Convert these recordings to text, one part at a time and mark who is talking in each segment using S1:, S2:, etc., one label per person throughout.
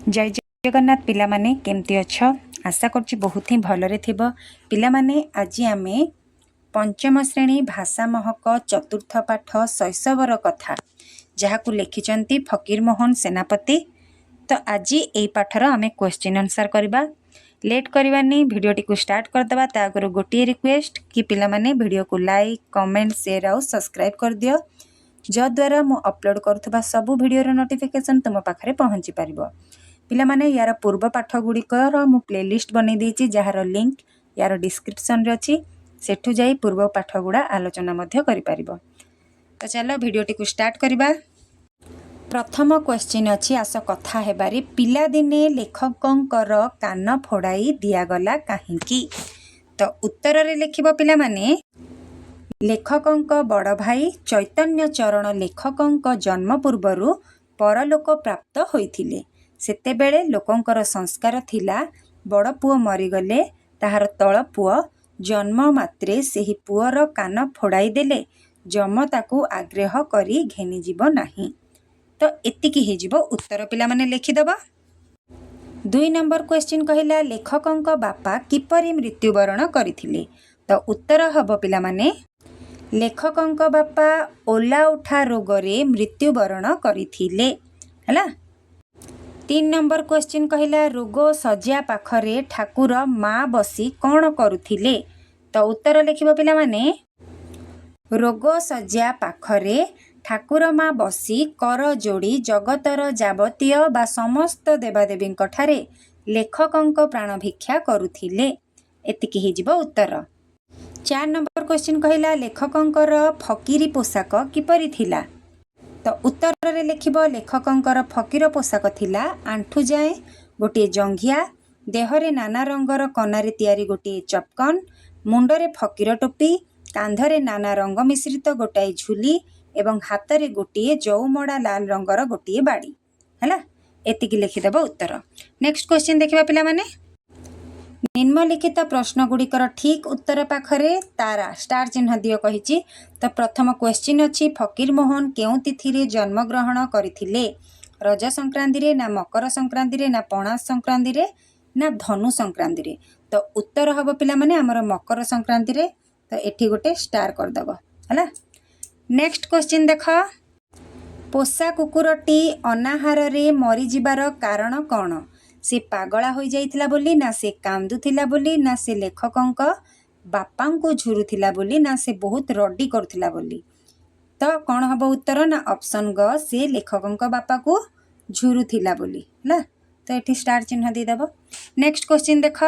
S1: जय जगन्नाथ पिला माने केमती अछ आशा करछि बहुत ही भलरे थिबो पिला माने आज आमे पंचम श्रेणी भाषा महक चतुर्थ पाठ शैशवर कथा जहाकू लिखिचंती फकीर मोहन सेनापति। तो आज यही पाठर आमे क्वेश्चन आंसर करबा। लेट करवानी भिडियोटी को स्टार्ट करदबा ता आगर गोटे रिक्वेस्ट कि पिला माने वीडियो को लाइक कमेंट शेयर और सब्सक्राइब कर दियो जद्वारा मु अपलोड करुवा सबु भिडियोर नोटिफिकेशन तुम पाखरे पहुँची पारिबो। पिला माने यार पूर्व पाठ गुड़िकर मु प्लेलिस्ट बनै देछि जहार लिंक यार डिस्क्रिप्शन रे अछि सेठु जाई पूर्व पाठ गुड़ा आलोचना मध्य करि पारिबो। तो चलो भिडियोटी को स्टार्ट करिबा। प्रथम क्वेश्चन अछि आस कथा हेबारी पिला दिने लेखकंकर कान फोड़ाई दियागला काहींकी। तो उत्तर रे लिखिबो पिला माने लेखकंक बड़ भाई चैतन्य चरण लेखकंक जन्म पूर्वरु परलोक प्राप्त होइथिले। सेतेबेले लोकंकर संस्कार थिला बड़ पुओ मरीगले ताहार तळ पुओ जन्म मात्रे सेही पुओर कान फोड़ाई देले जम ताकू आग्रह करी घेनी जीव नाही। तो एतिकी हे जीव उत्तर पिला माने लिखिदबा। 2 नंबर क्वेश्चन कहिला लेखकंक बापा किपरि मृत्युवरण करिथिले। तो उत्तर हबो पिला माने लेखकंक बापा ओला उठा रोगरे मृत्युवरण करिथिले हला। 3 नंबर क्वेश्चन कहिला रोग सज्या पाखरे ठाकुर माँ बसी कौन करुथिले। तो उत्तर लिखिबो पिला माने रोग सज्या पाखरे ठाकुर माँ बसी कर जोड़ी जगतर जावतीय बा समस्त देवादेवी ठारे लेखकंक प्राण भिक्षा करुथिले। एतिकी हे जीवो उत्तर। 4 नंबर क्वेश्चन कहिला लेखकंकर फकीरी पोशाक किपरि थिला। तो उत्तर रे लिखिबो लेखकंकर फकीर पोशाक थिला आंठू जाए गोटे जंघिया देहरे नाना रंगर कनारे तैयारी गोटे चपकन मुंडरे फकीर टोपी कांधरे नाना रंग मिश्रित गोटाए झुली एवं हाथ में गोटे जौमड़ा लाल रंगर गोटे बाड़ी है। एतिकी लिखिदेव उत्तर। नेक्स्ट क्वेश्चन देखिबा पिला माने निम्नलिखित प्रश्न गुड़िकर ठीक उत्तर पाखरे तारा स्टार चिन्ह दियो कहिछि। तो प्रथम क्वेश्चन अछि फकीर मोहन केउ तिथि रे जन्म ग्रहण करिथिले रज संक्रांति रे ना मकर संक्रांति रे ना पणा संक्रांति रे ना धनु संक्रांति रे। तो उत्तर हबो पिला माने हमर मकर संक्रांति रे। तो एठी गोटे स्टार कर दबो हला। नेक्स्ट क्वेश्चन देख पोषा कुकुरटी अनाहार रे मरी जिबार कारण कौन। से पागला हो जाइथिला बोली ना से कांदुथिला बोली ना से लेखकंक बापांको झुरुथिला बोली ना से बहुत रड्डी करुथिला बोली। तो कौन हबो उत्तर ना ऑप्शन ग से लेखकंक बापा को झुरुथिला बोली ना। तो एठी स्टार चिन्ह दे दबो। नेक्स्ट क्वेश्चन देख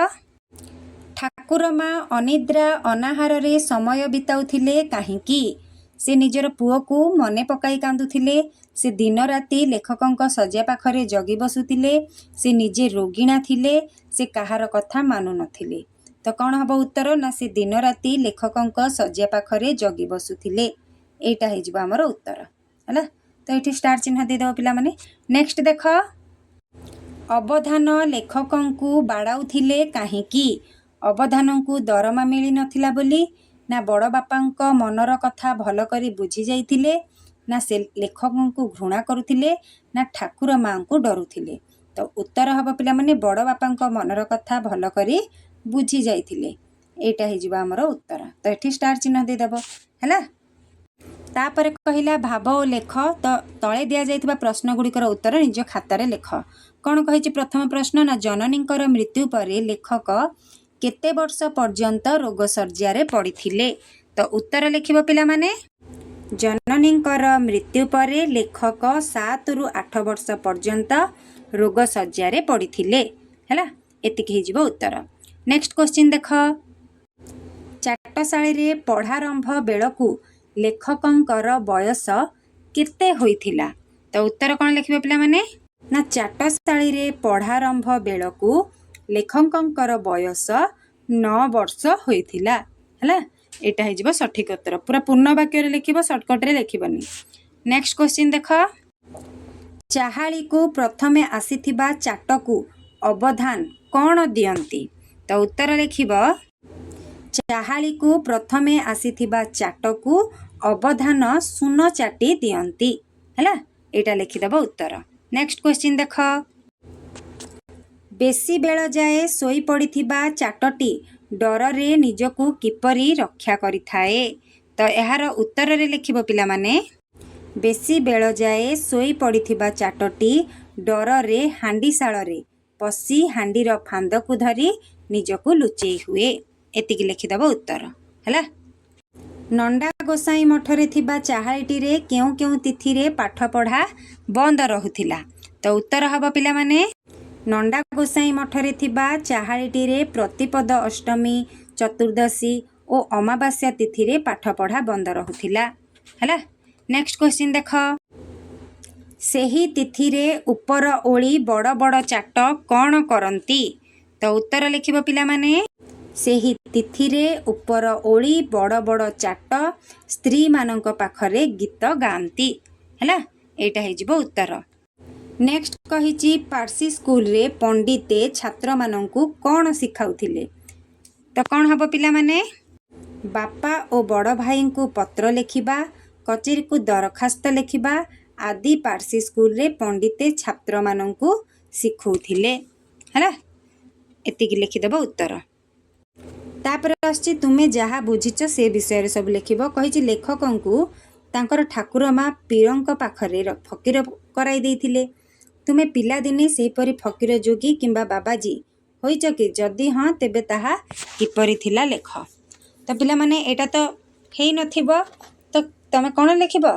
S1: ठाकुर माँ अनिद्रा अनाहार रे समय बिताउथिले काहींकी। से निजर पुओ को मने पकाई कांदुथिले से दिन राति लेखकंक सज्या पाखरे जगी बसुथिले से निजे रोगिणा थिले से कहार कथा मानु नथिले। तो कौन हबो उत्तर ना से दिन राति लेखकंक सज्या पाखरे जगी बसुथिले। एटा हे जिबा हमर उत्तर हला। तो एठी स्टार चिन्ह दे दो पिला माने। नेक्स्ट देख अवधान लेखकंकु बाड़ाउथिले काहींकी। अवधानंकु दरमा मिली नथिला बोली ना बड़ बापांक मनर कथा भल करी बुझी जाइथिले ना से लेखकंकु घृणा करुथिले ना ठाकुर माँ को डरुथिले। तो उत्तर हबो पिला माने बड़ बापांक मनर कथा भल करी बुझी जाइथिले। एटा हे जिबा हमर उत्तर। तो एठी स्टार चिन्ह दे दबो हैला। तापर कहिला भाव ओ लेख। तो तळे दिया जाइथिबा प्रश्न गुड़िकर उत्तर निज खातारे लेख। कौन कहिछि प्रथम प्रश्न ना जननींकर मृत्यु परे लेखक केते वर्ष पर्यंत रोग सर्जियारे पड़िथिले। तो उत्तर लिखिबो पिला माने जननींकर मृत्यु परे लेखक 7 रु 8 वर्ष पर्यंत रोग सर्जियारे पड़िथिले हैला। एतिकी हे जिवो उत्तर। नेक्स्ट क्वेश्चन देख चाटशाळी रे पढ़ारंभ बेलकु लेखकंकर बयस केते होइथिला। तो उत्तर कौन लिखिबो पिला माने ना चाटशाळी रे पढ़ारंभ बेलकु लेखकंकर बयस 9 वर्ष होइथिला हैला। एटा हे जिवो सठिक उत्तर। पूरा पूर्ण वाक्य रे लिखिबो शॉर्टकट रे लिखिबनी। नेक्स्ट क्वेश्चन देख चाहाली को प्रथमे आसीथिबा चाटकू अवधान कौन दियंती। तो उत्तर लिखिबो चाहाली को प्रथमे आसीथिबा चाटकू अवधान सुन चाटी दियंती हैला। एटा लिखिदबो उत्तर। नेक्स्ट क्वेश्चन देख बेसी बेल जाए शोई पड़िथिबा चाटटी डररे निजकु किपरि रक्षा करिथाए। तो यार उत्तर रे लिखिबो पिला माने बेसी बेल जाए शोई पड़िथिबा चाटटी डररे हांडीशाଳରେ पशि हांडीर फांदकु धरी निजकु लुचेई हुए। एतिकी लिखिदेव उत्तर है। नंदा गोसाई मठरे थिबा चाहाळीटीरे केउ केउ तिथिरे पाठ पढ़ा बंद रहुथिला। तो उत्तर हब पिला माने नंदा गोसाई मठरे थिबा चाहाळीटीरे प्रतिपद अष्टमी चतुर्दशी और अमावास्या तिथिरे पाठ पढ़ा बंद रहुथिला है। नेक्स्ट क्वेश्चन देख सेही तिथिरे उपर ओली बड़ बड़ चाट कौन करती। तो उत्तर लिखिबो पिला माने सेही तिथिरे उपर ओली बड़ बड़ चाट स्त्री मानक पाखरे गीत गाती है। एटा हेजिबो उत्तर। नेक्स्ट कहिची पार्सी स्कूल रे पंडिते छात्र मानंकु कौन सिखाउथिले। तो कौन हबो पिला माने बापा और बड़ भाई को पत्र लिखिबा कचेरी को दरखास्त लिखिबा आदि पार्सी स्कूल रे पंडिते छात्र मानंकु सिखौथिले है। एतिकी लिखिदेव उत्तर। तापर आछि तुमे जहा बुझिच से विषय सब लिखिबो। कहिछि लेखकंकु तांकर ठाकुर माँ पीरंक पाखरे फकीर कराई देथिले। तुमे पिला दिने सेपरि फकीर जोगी किंबा बाबाजी होइच कि जदि हाँ तेबे ताहा किपरि थिला लेख। तो पिला माने एटा तो हेई नथिबो तो तमे कोन लिखिबो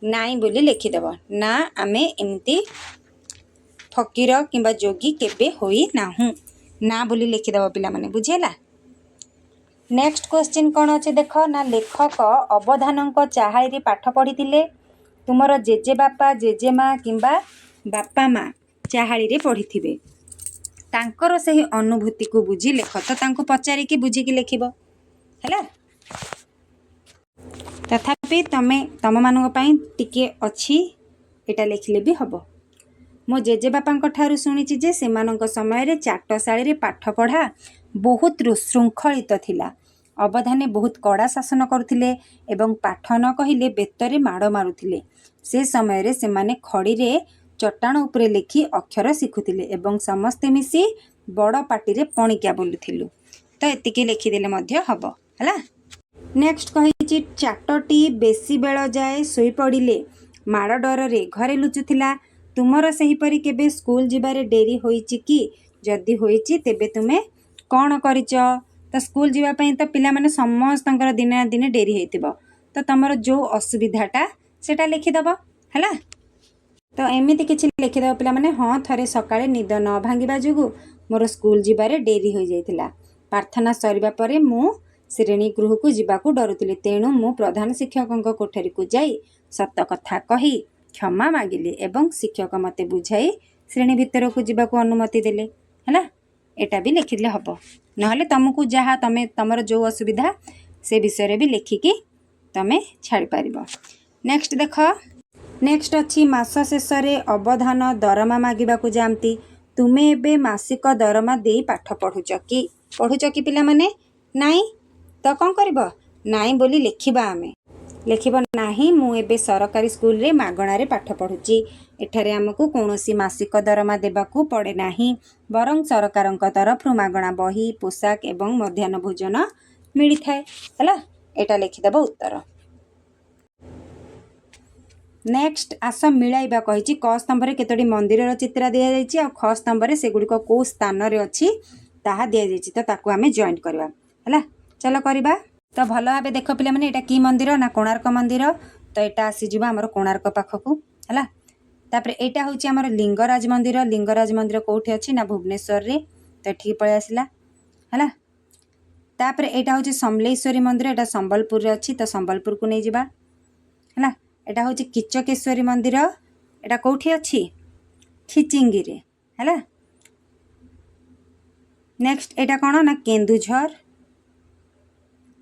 S1: नाई बोली लिखिदेव ना आमे एमती फकीर किंबा जोगी केबे होई नाहु ना बोली लिखिदेव पिला माने बुझिला। नेक्स्ट क्वेश्चन कौन अच्छे देख ना लेखक अवधानक चाहाड़ी पाठ पढ़ी तुमर जेजे बापा जेजेमा किंबा बापा माँ चाहाड़ी पढ़ी तांकर सही अनुभूति को बुझी लेख। तो तांको पचारिकी बुझिकी लिखिब है। तथापि तमे तम मानक पई टिके अच्छी एटा लिखले भी हबो। मो जेजे बापा ठारू शुणिछि जे सेमानक समय रे चाटशाली रे पाठ पढ़ा बहुत श्रृंखलित थिला। अवधाने बहुत कड़ा शासन करुथिले एवं पाठ न कहिले बेतरे माड़ मारुथिले। से समय रे सेमाने खड़ी रे चट्टाण उपरे लिखि अक्षर शिखुथिले एवं समस्ते मिसी बड़ पाटी रे पणिकिया बोलुथिलु। तो एतिकी लिखिदेले मध्य हबो हला। नेक्स्ट कहिछि चाटटी बेसी बेल जाए सोई पड़िले माड़ डर रे घरे लुचुथिला। तुमर सेहीपरि केबे स्कूल जिबारे डेरी होइछि कि जदि होइछि तेबे तुमे कौन करिच। तो स्कूल जीवाई तो पिला माने समस्त दिने ना दिने डेरी होइतिबो। तो तमर जो असुविधाटा सेटा लिखिदेव है। तो एमती किसी लिखिदेव पिला माने हाँ थरे सकाळे निद न भांगिबा जुगु मोर स्कूल जिबारे डेरी हो जाइतिला। प्रार्थना सरिबा परे मु श्रेणी गृह को जीवाकू डरुतिली तेणु मु प्रधान शिक्षक कोठरी को जाई सत कथा कही क्षमा मागिली एवं शिक्षक मते बुझाई श्रेणी भितर को जीवाकू अनुमति देले है। एटा भी लिखिले हम ना तुमको जहाँ तमे तमर जो असुविधा से विषय भी लिखिकी तमे छाड़ी पार। नेक्स्ट देख नेक्स्ट अच्छी मास शेष अवधान दरमा मागिबाकू जामती तुमे एबे मासिक दरमा दे पाठ पढ़ुच कि पिला माने नाई। तो कौन कर नाई बोली लिखिबा आमे लिखिब नाही मु एबे सरकारी स्कूल रे मागणारे पाठ पढ़ुची। एठारे आमको कौनसी मासिक दरमा देबाकू पड़े नाही बरं सरकारक तरफ मागणा बही पोशाक एवं मध्याह्न भोजन मिली थाए है। एटा लिखिदेव उत्तर। नेक्स्ट आस मिलाइबा कहिछि क स्तंभ केतोटी मंदिर चित्रा दिया जाइछि आ ख स्तंभ से गुड़िक कौ स्थान रे अछि ताहा दिया जाइछि। तो ताकू आमे जॉइंट करबा है। चलो करबा। तो भल भाव देख पिला माने एटा की मंदिर ना कोणार्क मंदिर। तो एटा आसीजिबा हमर कोणार्क पाखकू है। तापर एटा होछि हमर लिंगराज मंदिर। लिंगराज मंदिर कोठी अछि ना भुवनेश्वर रे। तो ठीक पळे आसिला है। तापर एटा होछि समलेश्वरी मंदिर एटा संबलपुर रे अछि। तो संबलपुर को नै जिबा है। एटा होछि किचकेश्वरी मंदिर एटा कोठी अछि खिचिंगी रे है। नेक्स्ट एटा कोन ना केन्दुझर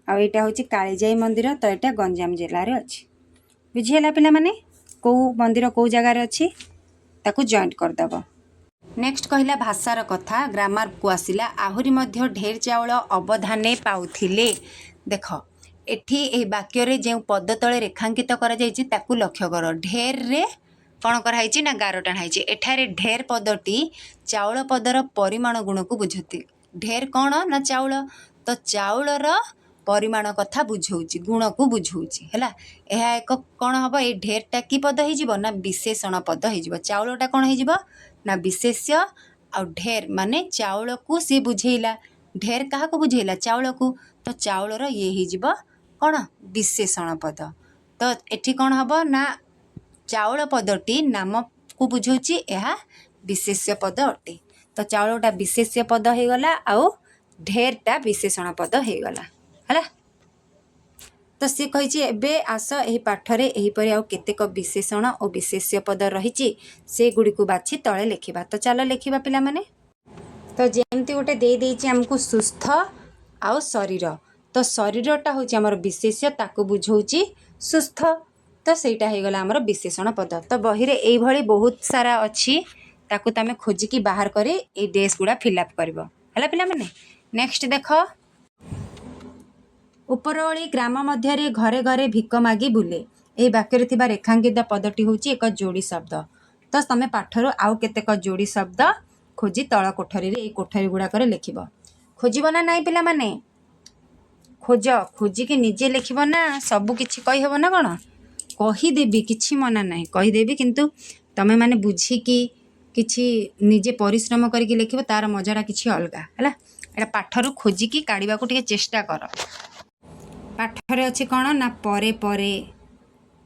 S1: आ एटा होछि कालीजाई मंदिर। तो एटा गंजाम जिल्ला रे अछि बुझिला पिला माने को मंदिर को जगह रे अछि ताकू जॉइंट कर दबो। नेक्स्ट कहला भाषार कथा ग्रामर को आसिला आहुरी मध्य ढेर चाउल अवधाने पाउथिले। देख एठी ए वाक्य रे जे पद तळे रेखांकित करा जायछि ताकू लक्ष्य कर ढेर रे कौन कराई ना गार टाणाई। एठारे ढेर पदटी चाउल पदर परिमाण गुण को बुझती। ढेर कौन ना चाउल, तो चाउलर परिमाण कथा बुझाऊँगी, गुण को बुझाऊँगी है। यह एक कौन हम ये ढेरटा कि पद हो ना विशेषण पद हो। चाउलटा कौन हो ना विशेष्य, आ ढेर माने चाउल को सी बुझेला। ढेर क्या बुझेला चाउल को, तो चाउलर ये हो कौन विशेषण पद। तो एठी कौन हम ना चाउल पदटी नाम को बुझाऊँगी, यह विशेष्य पद अटे। तो चाउलटा विशेष्य पद हो गला, आउ ढेरटा विशेषण पद हो गला है। तो सी कही एबे आस यही पाठरे एहीपरि आउ केतेक विशेषण और विशेष्य पद रही से गुड़ी को बाछी तले लिखा। तो चलो लिखा पिला माने। तो जेमती गोटे दे देइछि हमको सुस्थ आउ शरीर, तो शरीरटा हूँ आमर विशेष्य, ताकू बुझाऊँगी सुस्थ। तो सहीटा हो गला आमर विशेषण पद। तो बही रे एई भली बहुत सारा अच्छी, ताकू तमे खोजिकी बाहर करे ए डेस गुड़ा फिलअप करबो हला पिला माने। नेक्स्ट देख, उपरओଳି ग्राम मध्य घरे घरे भिक मागी बुले। यही वाक्य थिबा रेखांकित पदटी हूँ एक जोड़ी शब्द। तो तमे पाठर आउ केतेक जोड़ी शब्द खोजी तल कोठरी रे कोठरी गुड़ाक लिखब। खोजब ना नाई पिला माने, खोज खोजिकी निजे लिखब ना सबू किछि कहि हेब ना कौन कहीदेवी, किछि मना ना कहीदेवी, किंतु तमे माने बुझिकी किछि निजे परिश्रम करके लिखब, तार मजाटा किछि अलगा है। एटा पाठर खोजिकी काढ़ा को चेष्टा कर। पाठरे अच्छी कौन ना परे परे,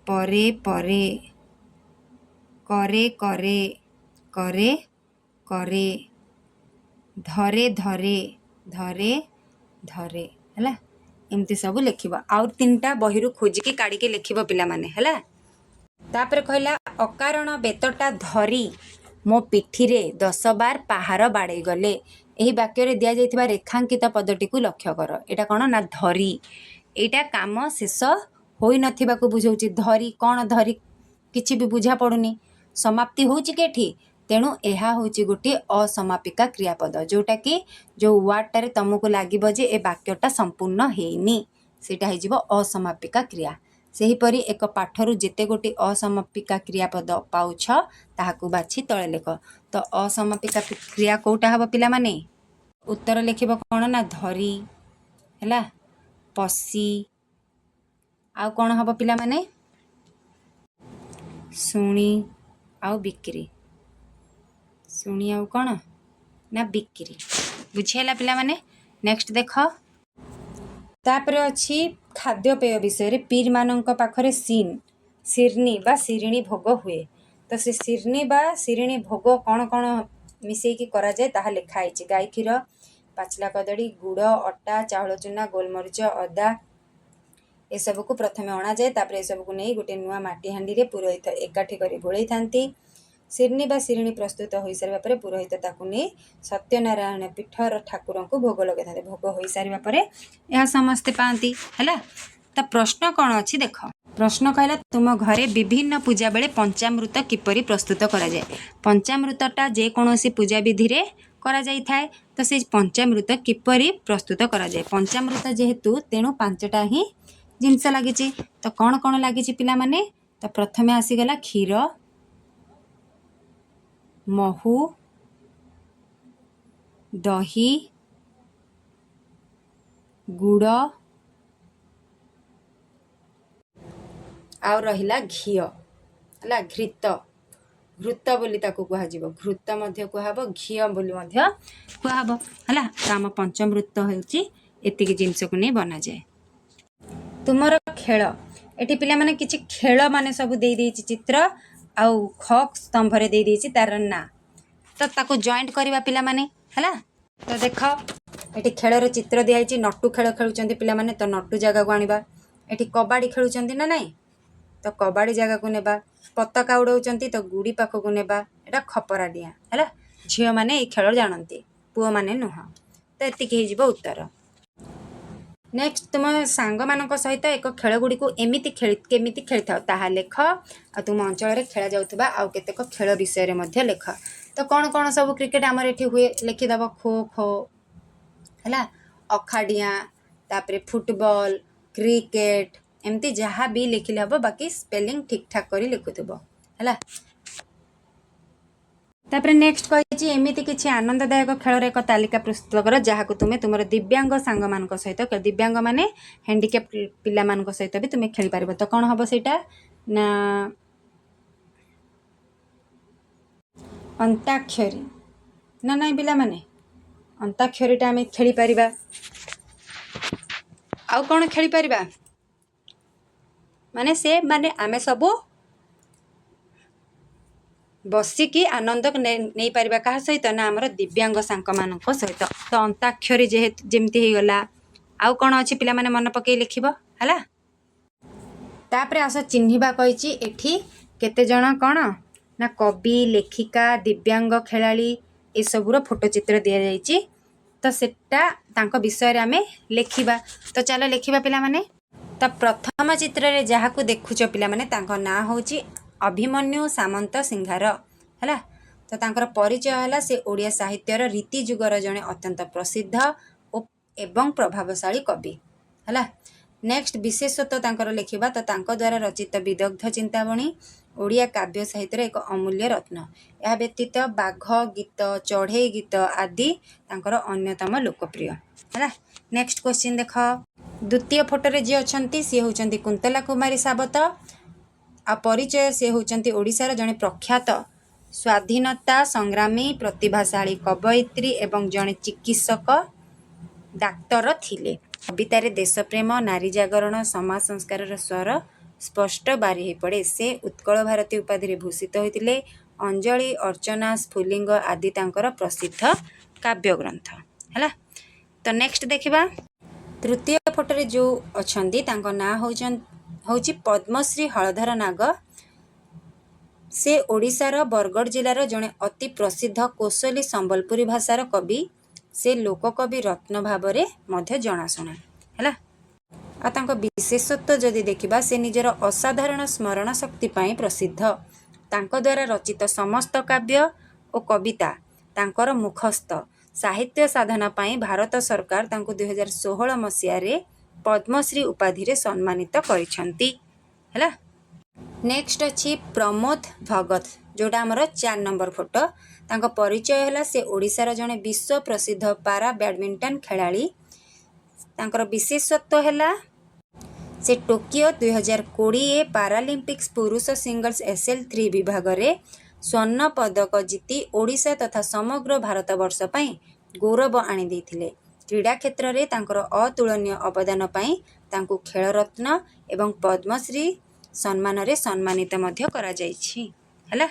S1: परे परे, करे करे, करे करे, धरे धरे, धरे धरे है। एमती सब लिखब। आउ 3टा बही खोजिकी काढ़ी लिखब पिला माने है। तापर कहला अकारण बेतटा धरी मो पिठी रे 10 बार पहाड़ बाड़े गले। यही वाक्य दि जाइथिबा रेखांकित पदटी को लक्ष्य कर। एटा कौन ना धरी, एटा काम शेष होई नथिबा को बुझाउछि। धरी कौन धरी किछि भी बुझा पड़ुनी, समाप्ति होउछि केठी, तेणु यह हूँ गोटे असमापिका क्रियापद, जोटा कि जो वार्डटारे तुमको लगे जे ए वाक्यटा संपूर्ण हेनी, सेटा हो असमापिका क्रिया। सेहीपरि एक पाठरू जेते गोटे असमापिका क्रियापद पाउछ ताहाकू बाछि तले लेख। तो असमापिका क्रिया कोटा हब पिला माने, उत्तर लिखिब कौन ना धरी है, पशी, आउ कौन हब पिला माने शुणी आउ बिक्री, शुणी आउ कौन ना बिक्री। बुझीगला पिला माने। नेक्स्ट देख, तापर अच्छी खाद्यपेय विषय पीर मानक पाखरे शिरनी बा शिरिणी भोग हुए। तो से शिरनी बा शिरिणी भोग कौन कौन मिसेकी करा जाए ताहा लिखाई। गाई क्षीर, पाचिला कदड़ी, गुड़, अटा, चाउल चूना, गोलमरीच, अदा ए सब को प्रथमे अणा जाए। तापर ए सब को नहीं गोटे नुआ माटी हांडी रे पुरोहित एकाठी करी घोड़ाई थांती। शिरनी बा शिरिणी प्रस्तुत हो सारा पर पुरोहित ताकू नहीं सत्यनारायण पीठर ठाकुर को भोग लगे था। भोग हो सारा पर यह समस्ते पाती है। तो प्रश्न कौन अच्छी देख, प्रश्न कहला तुम घरे विभिन्न पूजा बेले पंचामृत किपरि प्रस्तुत करा जाए। पंचामृतटा जेकोसी पूजा विधि रे करा जाई थाए। तो से पंचामृत किपरि प्रस्तुत करा जाए, पंचामृत जेहेतु तेणु 5टा ही जिनस लगी। तो कौन कौन लगी पिला माने, तो प्रथमे आसीगला क्षीर, महू, दही, गुड़ आउ रहिला घी है, घृत, घृत बोली ताकू कुहाजिबो, घृत मध्य कुहाबो, घी बोली मध्य कुहाबो है। तो आम पंचामृत होउची एतिकी जिनस को नहीं बना जाए। तुमर खेल एटी पिला माने किछि खेल माने सब दे देछि चित्र आउ ख स्तंभ रे दे देछि तार ना। तो ताकू जॉइंट करबा पिला माने है। तो देख एटी खेल रे चित्र दिया जाइछि। नट्टू खेल खेलुचंती पिला माने, तो नट्टू जगह को आनिबा। एटी कबाड़ी खेलुचंती ना नहीं, तो कबाड़ी जगह को नेबा। पताका उड़ाउचंती तो गुड़ी पाख को नेबा। एटा खपरा डिया है। झियो माने ए खेल जानती, पुओ माने नुह। तो एतिकी हे जिवो उत्तर। नेक्स्ट तुम सांग मानक सहित एक खेल गुड़ी को एमिति केमिति खेली था ताहा लेख। आ तुम अंचल रे खेला जाउथबा आउ केतेक खेल विषय रे मध्य लेख। तो कौन कौन सब क्रिकेट आमर एठी हुए लिखिदेव। खो खो है, अखाड़िया, तापरे फुटबॉल, क्रिकेट, एमती जहाँ भी लिखिले हम, बाकी स्पेलिंग ठीक ठाक करी लिखुथबो है। तापर नेक्स्ट कही एमती किसी आनंददायक खेल एक तालिका प्रस्तुत कर जहाँ तुम्हें तुम दिव्यांग सांग मान सहित दिव्यांग माने हैंडिकैप पिला मान सहित भी तुम्हें खेल पार। तो कौन हम सेटा ना अंताक्षरी ना ना पिला माने अंताक्षरीटा आम खेली पार। आउ कौन खेली पार माने से माने आमे सबू बसिकी आनंद नहीं पार क्या सहित ना आमर दिव्यांग सांक मान सहित। तो अंताक्षरी जेहेतु जमती हो गला आउ कौन अच्छी पिला माने मन पकई लिखब है। तापर आस चिन्हवा कही एठी केते जण कौन ना कवि लेखिका दिव्यांग खेलाड़ी ये सबूर फोटो चित्र दि जाइए। तो सेटा तांको विषय रे आमे लेखिबा। तो चलो लेखिबा पिला माने। तो प्रथम चित्र रे जहाँ को देखुच पिला माने तांको ना होची अभिमन्यु सामंत सिंहार है। तो तांकर परिचय है से ओडिया साहित्यर रीति जुगर जड़े अत्यंत प्रसिद्ध एवं प्रभावशाली कवि है। नेक्स्ट विशेषत्व तांकर लिखिबा। तो तांको द्वारा रचित विदग्ध चिंतामणि ओडिया काव्य साहित्यर एक अमूल्य रत्न। यह व्यतीत बाघ गीत चढ़ई गीत आदि तांकर अन्यतम लोकप्रिय है। नेक्स्ट क्वेश्चन देख द्वितीय फोटोरे जी अच्छा सी होती कुंतला कुमारी सावत आ परिचय सी होती ओडिशार जड़े प्रख्यात स्वाधीनता संग्रामी प्रतिभाशाली कवयित्री एवं जड़े चिकित्सक डाक्तर थिले। कवितार देशप्रेम नारी जागरण समाज संस्कार स्वर स्पष्ट बारी हो पड़े। से उत्कल भारती उपाधि भूषित होते। अंजलि अर्चना स्फुलिंग आदि तांकर प्रसिद्ध काव्य ग्रंथ है। तो नेक्स्ट देखिबा तृतीय फोटोरे जो अच्छा ना होची पद्मश्री हलधर नाग। से ओडिशार बरगढ़ जिलार जड़े अति प्रसिद्ध कोशली संबलपुरी भाषार कवि। से लोककवि रत्न भाव में जनाशुना है। आ विशेषत्व जदि देखिबा से निजर असाधारण स्मरण शक्ति पाई प्रसिद्ध। तांको द्वारा रचित समस्त काव्य और कविता तांकर मुखस्थ। साहित्य साधना पाई भारत सरकार तांको 2016 मसीह पद्मश्री उपाधि सम्मानित करिसेंती है। नेक्स्ट अच्छी प्रमोद भगत जोटा आमर 4 नंबर फोटो। तांको परिचय है से ओडिशार जड़े विश्व प्रसिद्ध पारा बैडमिंटन खेलाड़ी। तांकर विशेषत्व है से टोकियो 2020 पारालिम्पिक्स पुरुष सिंगल्स SL3 विभाग में स्वर्ण पदक जीति ओडिशा तथा समग्र भारतवर्ष पाई गौरव आनी देथिले। क्रीडा क्षेत्र में तांकर अतुलनीय अवदान पाई तांको खेल रत्न एवं पद्मश्री सम्मान रे सम्मानित मध्य करा जाइछि है।